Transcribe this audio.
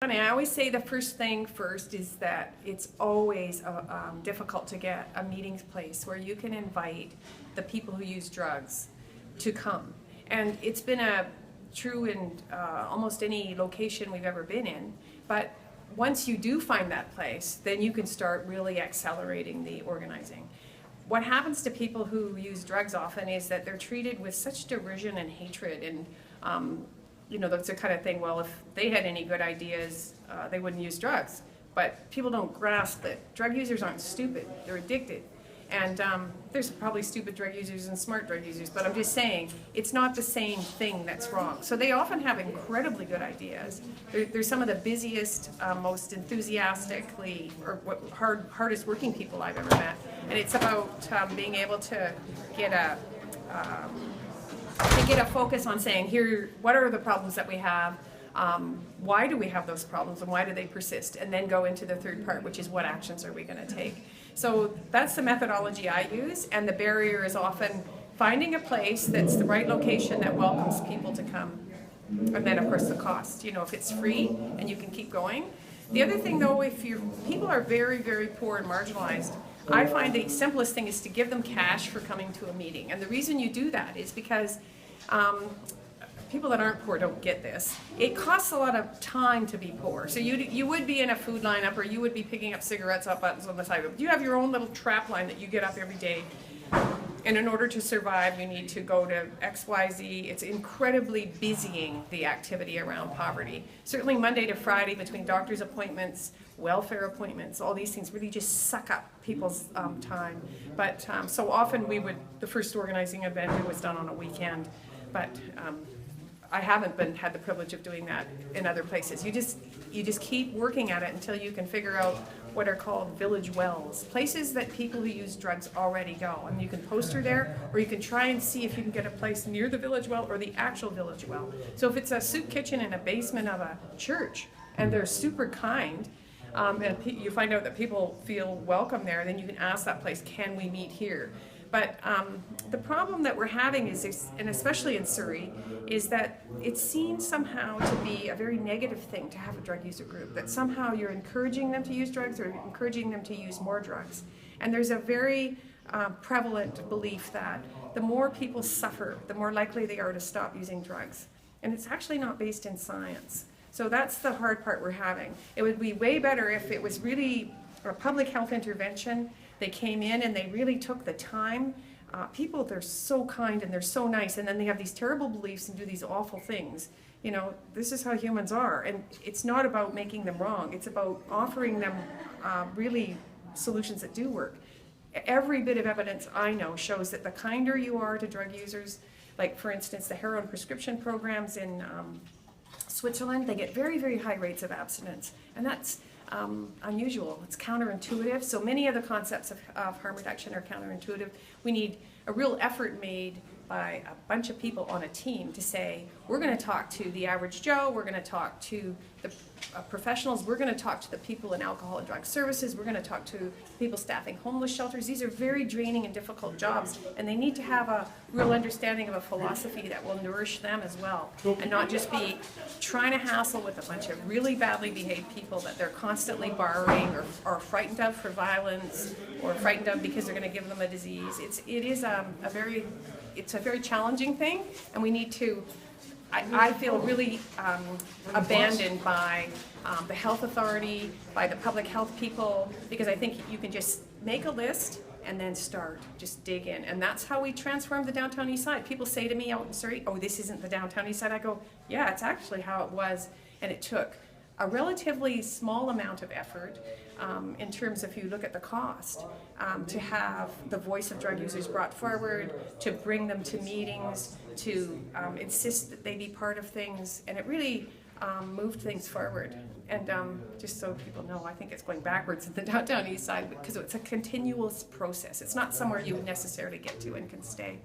funny. I always say the first thing first is that it's always difficult to get a meeting place where you can invite the people who use drugs to come. And it's been true in almost any location we've ever been in. But once you do find that place, then you can start really accelerating the organizing. What happens to people who use drugs often is that they're treated with such derision and hatred, and that's the kind of thing, well, if they had any good ideas, they wouldn't use drugs. But people don't grasp that drug users aren't stupid, they're addicted. And there's probably stupid drug users and smart drug users, but I'm just saying, it's not the same thing that's wrong. So they often have incredibly good ideas. They're some of the busiest, most enthusiastically, or hardest working people I've ever met. And it's about being able to get a focus on saying, here, what are the problems that we have? Why do we have those problems, and why do they persist? And then go into the third part, which is what actions are we going to take? So that's the methodology I use, and the barrier is often finding a place that's the right location that welcomes people to come. And then, of course, the cost. If it's free and you can keep going. The other thing, though, if people are very, very poor and marginalized, I find the simplest thing is to give them cash for coming to a meeting. And the reason you do that is because people that aren't poor don't get this. It costs a lot of time to be poor. So you would be in a food lineup, or you would be picking up cigarettes off buttons on the side of it. You have your own little trap line that you get up every day. And in order to survive, you need to go to XYZ. It's incredibly busying, the activity around poverty. Certainly Monday to Friday, between doctor's appointments, welfare appointments, all these things really just suck up people's time. But so often the first organizing event was done on a weekend. But I haven't had the privilege of doing that in other places. You just keep working at it until you can figure out what are called village wells, places that people who use drugs already go. And you can poster there, or you can try and see if you can get a place near the village well or the actual village well. So if it's a soup kitchen in a basement of a church and they're super kind, and you find out that people feel welcome there, then you can ask that place, can we meet here? But the problem that we're having is, and especially in Surrey, is that it's seen somehow to be a very negative thing to have a drug user group, that somehow you're encouraging them to use drugs or encouraging them to use more drugs. And there's a very prevalent belief that the more people suffer, the more likely they are to stop using drugs. And it's actually not based in science. So that's the hard part we're having. It would be way better if it was really a public health intervention. They came in and they really took the time. People, they're so kind and they're so nice, and then they have these terrible beliefs and do these awful things. This is how humans are, and it's not about making them wrong. It's about offering them really solutions that do work. Every bit of evidence I know shows that the kinder you are to drug users, like for instance the heroin prescription programs in Switzerland, they get very, very high rates of abstinence, and that's unusual. It's counterintuitive. So many of the concepts of harm reduction are counterintuitive. We need a real effort made by a bunch of people on a team to say, we're going to talk to the average Joe, we're going to talk to the professionals, we're going to talk to the people in alcohol and drug services, we're going to talk to people staffing homeless shelters. These are very draining and difficult jobs, and they need to have a real understanding of a philosophy that will nourish them as well, and not just be trying to hassle with a bunch of really badly behaved people that they're constantly borrowing or frightened of for violence, or frightened of because they're going to give them a disease. It's a very challenging thing, and we need to, I feel really abandoned by the health authority, by the public health people, because I think you can just make a list and then just dig in. And that's how we transform the downtown east side. People say to me out in Surrey, oh, this isn't the downtown east side. I go, yeah, it's actually how it was, and it took a relatively small amount of effort in terms of, if you look at the cost, to have the voice of drug users brought forward, to bring them to meetings, to insist that they be part of things, and it really moved things forward. And just so people know, I think it's going backwards in the downtown east side because it's a continuous process. It's not somewhere you would necessarily get to and can stay.